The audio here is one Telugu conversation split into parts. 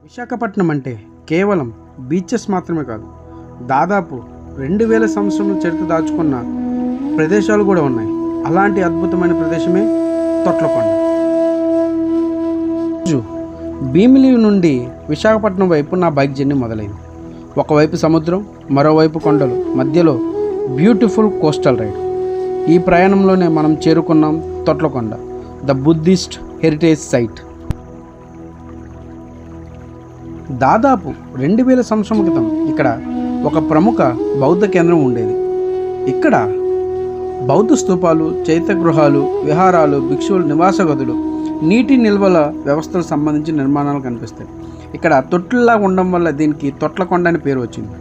విశాఖపట్నం అంటే కేవలం బీచెస్ మాత్రమే కాదు, దాదాపు 2000 సంవత్సరముల చరిత్ర దాచుకున్న ప్రదేశాలు కూడా ఉన్నాయి. అలాంటి అద్భుతమైన ప్రదేశమే తొట్లకొండ. రోజు భీమిలి నుండి విశాఖపట్నం వైపు నా బైక్ జర్నీ మొదలైంది. ఒకవైపు సముద్రం, మరోవైపు కొండలు, మధ్యలో బ్యూటిఫుల్ కోస్టల్ రైడ్. ఈ ప్రయాణంలోనే మనం చేరుకున్నాం Thotlakonda, the Buddhist heritage site. దాదాపు 2000 సంవత్సరం క్రితం ఇక్కడ ఒక ప్రముఖ బౌద్ధ కేంద్రం ఉండేది. ఇక్కడ బౌద్ధ స్తూపాలు, చైత్య గృహాలు, విహారాలు, భిక్షువుల నివాస గదులు, నీటి నిల్వల వ్యవస్థలకు సంబంధించిన నిర్మాణాలు కనిపిస్తాయి. ఇక్కడ తొట్లులా ఉండడం వల్ల దీనికి తొట్లకొండ అని పేరు వచ్చింది.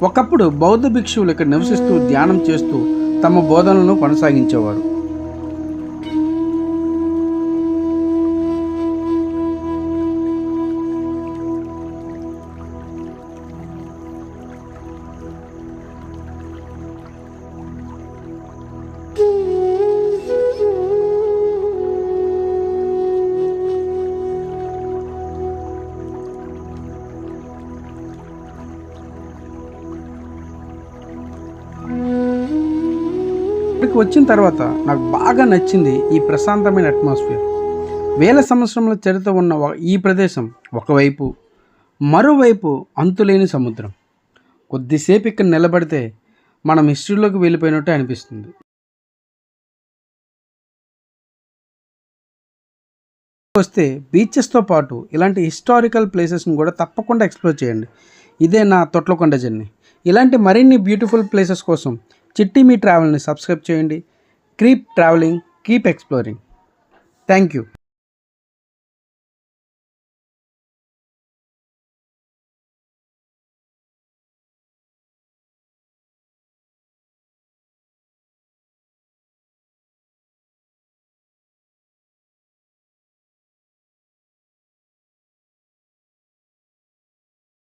ఒకప్పుడు బౌద్ధ భిక్షువులు ఇక్కడ నివసిస్తూ ధ్యానం చేస్తూ తమ బోధనలను కొనసాగించేవారు. ఇక్కడికి వచ్చిన తర్వాత నాకు బాగా నచ్చింది ఈ ప్రశాంతమైన అట్మాస్ఫియర్. 1000 సంవత్సరముల చరిత్ర ఉన్న ఈ ప్రదేశం ఒకవైపు, మరోవైపు అంతులేని సముద్రం. కొద్దిసేపు ఇక్కడ నిలబడితే మనం హిస్టరీలోకి వెళ్ళిపోయినట్టు అనిపిస్తుంది. వస్తే బీచెస్తో పాటు ఇలాంటి హిస్టారికల్ ప్లేసెస్ని కూడా తప్పకుండా ఎక్స్ప్లోర్ చేయండి. ఇదే నా తొట్లకొండ జర్నీ. ఇలాంటి మరిన్ని బ్యూటిఫుల్ ప్లేసెస్ కోసం చిట్టి మీ ట్రావెల్ని సబ్స్క్రైబ్ చేయండి. Keep travelling, keep exploring. Thank you.